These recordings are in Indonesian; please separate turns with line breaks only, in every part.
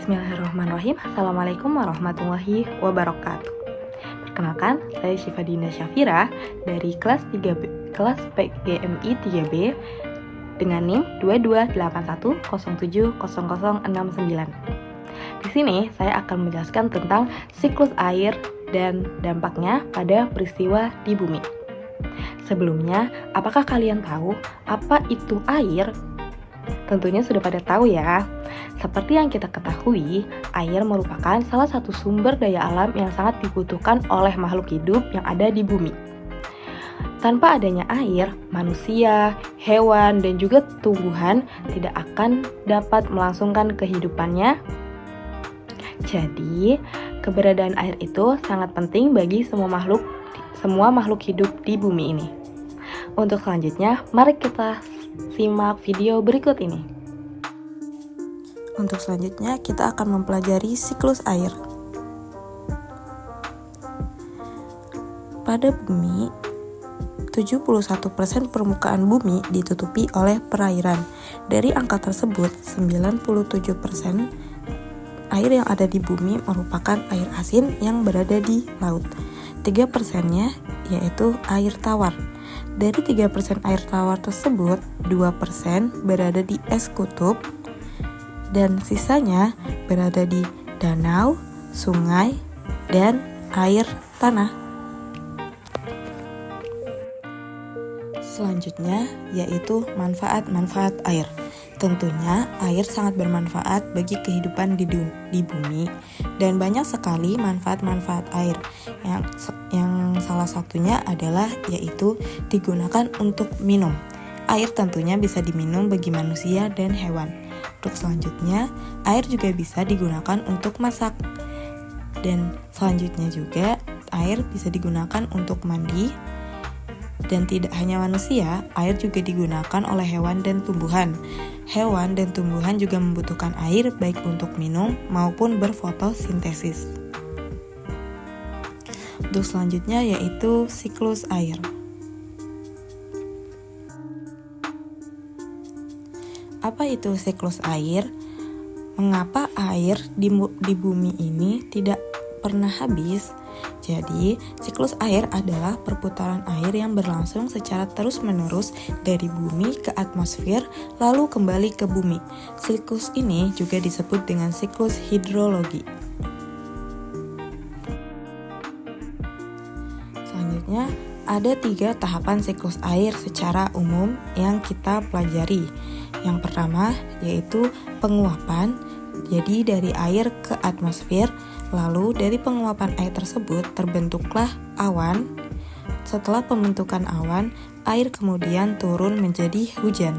Bismillahirrahmanirrahim. Assalamualaikum warahmatullahi wabarakatuh. Perkenalkan, saya Syifa Dinda Syafira dari kelas PGMI 3B dengan NIM 2281070069. Di sini saya akan menjelaskan tentang siklus air dan dampaknya pada peristiwa di bumi. Sebelumnya, apakah kalian tahu apa itu air? Tentunya sudah pada tahu ya. Seperti yang kita ketahui, air merupakan salah satu sumber daya alam yang sangat dibutuhkan oleh makhluk hidup yang ada di bumi. Tanpa adanya air, manusia, hewan, dan juga tumbuhan tidak akan dapat melangsungkan kehidupannya. Jadi, keberadaan air itu sangat penting bagi semua makhluk hidup di bumi ini. Untuk selanjutnya, mari kita simak video berikut ini. Untuk selanjutnya, kita akan mempelajari siklus air. Pada bumi, 71% permukaan bumi ditutupi oleh perairan. Dari angka tersebut, 97% air yang ada di bumi merupakan air asin yang berada di laut. 3%-nya yaitu air tawar. Dari 3% air tawar tersebut, 2% berada di es kutub, dan sisanya berada di danau, sungai, dan air tanah. Selanjutnya yaitu manfaat-manfaat air. Tentunya air sangat bermanfaat bagi kehidupan di bumi, dan banyak sekali manfaat-manfaat air. Yang salah satunya adalah yaitu digunakan untuk minum. Air tentunya bisa diminum bagi manusia dan hewan. Untuk selanjutnya, air juga bisa digunakan untuk masak. Dan selanjutnya juga, air bisa digunakan untuk mandi. Dan tidak hanya manusia, air juga digunakan oleh hewan dan tumbuhan. Hewan dan tumbuhan juga membutuhkan air baik untuk minum maupun berfotosintesis. Untuk selanjutnya yaitu siklus air. Apa itu siklus air? Mengapa air di bumi ini tidak pernah habis? Jadi, siklus air adalah perputaran air yang berlangsung secara terus-menerus dari bumi ke atmosfer, lalu kembali ke bumi. Siklus ini juga disebut dengan siklus hidrologi. Selanjutnya, ada 3 tahapan siklus air secara umum yang kita pelajari. Yang pertama yaitu penguapan, jadi dari air ke atmosfer. Lalu dari penguapan air tersebut terbentuklah awan. Setelah pembentukan awan, air kemudian turun menjadi hujan.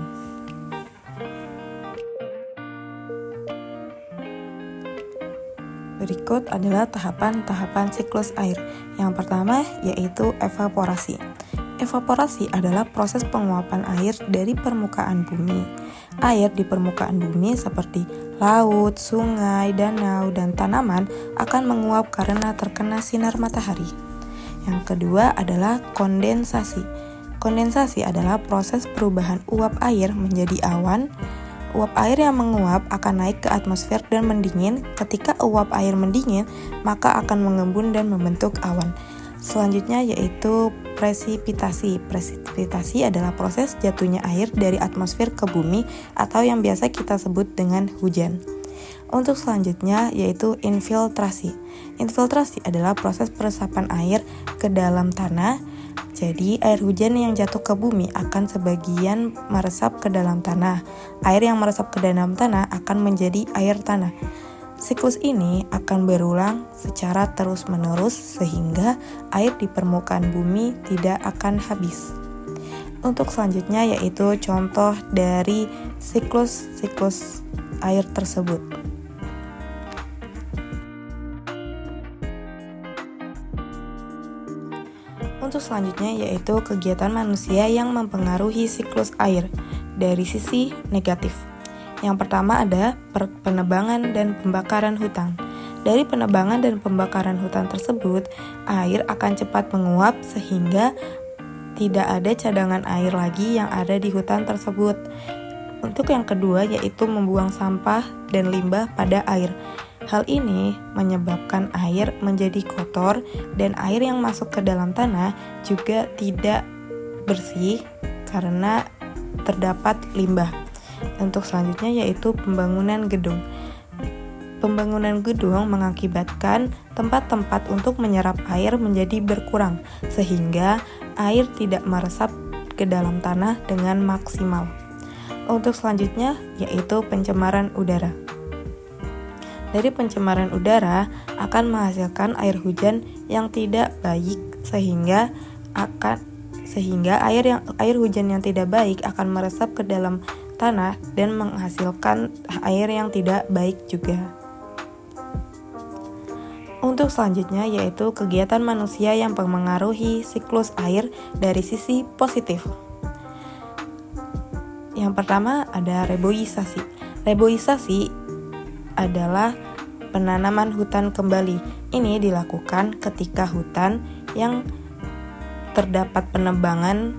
Berikut adalah tahapan-tahapan siklus air. Yang pertama yaitu evaporasi. Evaporasi adalah proses penguapan air dari permukaan bumi. Air di permukaan bumi seperti laut, sungai, danau, dan tanaman akan menguap karena terkena sinar matahari. Yang kedua adalah kondensasi. Kondensasi adalah proses perubahan uap air menjadi awan. Uap air yang menguap akan naik ke atmosfer dan mendingin. Ketika uap air mendingin, maka akan mengembun dan membentuk awan. Selanjutnya yaitu presipitasi. Presipitasi adalah proses jatuhnya air dari atmosfer ke bumi atau yang biasa kita sebut dengan hujan. Untuk selanjutnya yaitu infiltrasi. Infiltrasi adalah proses peresapan air ke dalam tanah. Jadi air hujan yang jatuh ke bumi akan sebagian meresap ke dalam tanah. Air yang meresap ke dalam tanah akan menjadi air tanah. Siklus ini akan berulang secara terus-menerus sehingga air di permukaan bumi tidak akan habis. Untuk selanjutnya yaitu contoh dari siklus air tersebut. Untuk selanjutnya yaitu kegiatan manusia yang mempengaruhi siklus air dari sisi negatif. Yang pertama ada penebangan dan pembakaran hutan. Dari penebangan dan pembakaran hutan tersebut, air akan cepat menguap sehingga tidak ada cadangan air lagi yang ada di hutan tersebut. Untuk yang kedua yaitu membuang sampah dan limbah pada air. Hal ini menyebabkan air menjadi kotor dan air yang masuk ke dalam tanah juga tidak bersih karena terdapat limbah. Untuk selanjutnya yaitu pembangunan gedung. Pembangunan gedung mengakibatkan tempat-tempat untuk menyerap air menjadi berkurang, sehingga air tidak meresap ke dalam tanah dengan maksimal. Untuk selanjutnya yaitu pencemaran udara. Dari pencemaran udara akan menghasilkan air hujan yang tidak baik, sehingga air hujan yang tidak baik akan meresap ke dalam tanah dan menghasilkan air yang tidak baik juga. Untuk selanjutnya yaitu kegiatan manusia yang mempengaruhi siklus air dari sisi positif. Yang pertama ada reboisasi. Reboisasi adalah penanaman hutan kembali. Ini dilakukan ketika hutan yang terdapat penebangan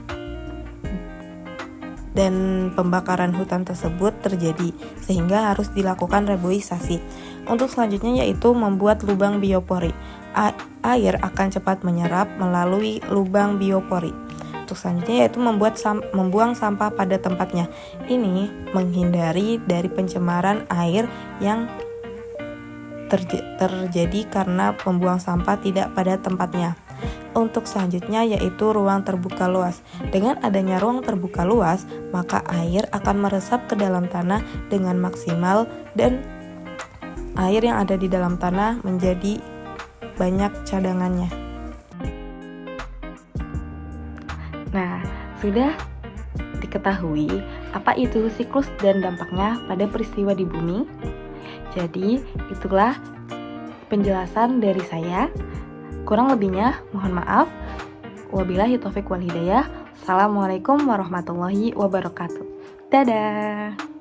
dan pembakaran hutan tersebut terjadi, sehingga harus dilakukan reboisasi. Untuk selanjutnya yaitu membuat lubang biopori. Air akan cepat menyerap melalui lubang biopori. Untuk selanjutnya yaitu membuang sampah pada tempatnya. Ini menghindari dari pencemaran air yang terjadi karena pembuang sampah tidak pada tempatnya. Untuk selanjutnya yaitu ruang terbuka luas. Dengan adanya ruang terbuka luas, maka air akan meresap ke dalam tanah dengan maksimal dan air yang ada di dalam tanah menjadi banyak cadangannya. Nah, sudah diketahui apa itu siklus dan dampaknya pada peristiwa di bumi. Jadi, itulah penjelasan dari saya. Kurang lebihnya, mohon maaf. Wabillahi taufiq wal hidayah. Assalamualaikum warahmatullahi wabarakatuh. Dadah.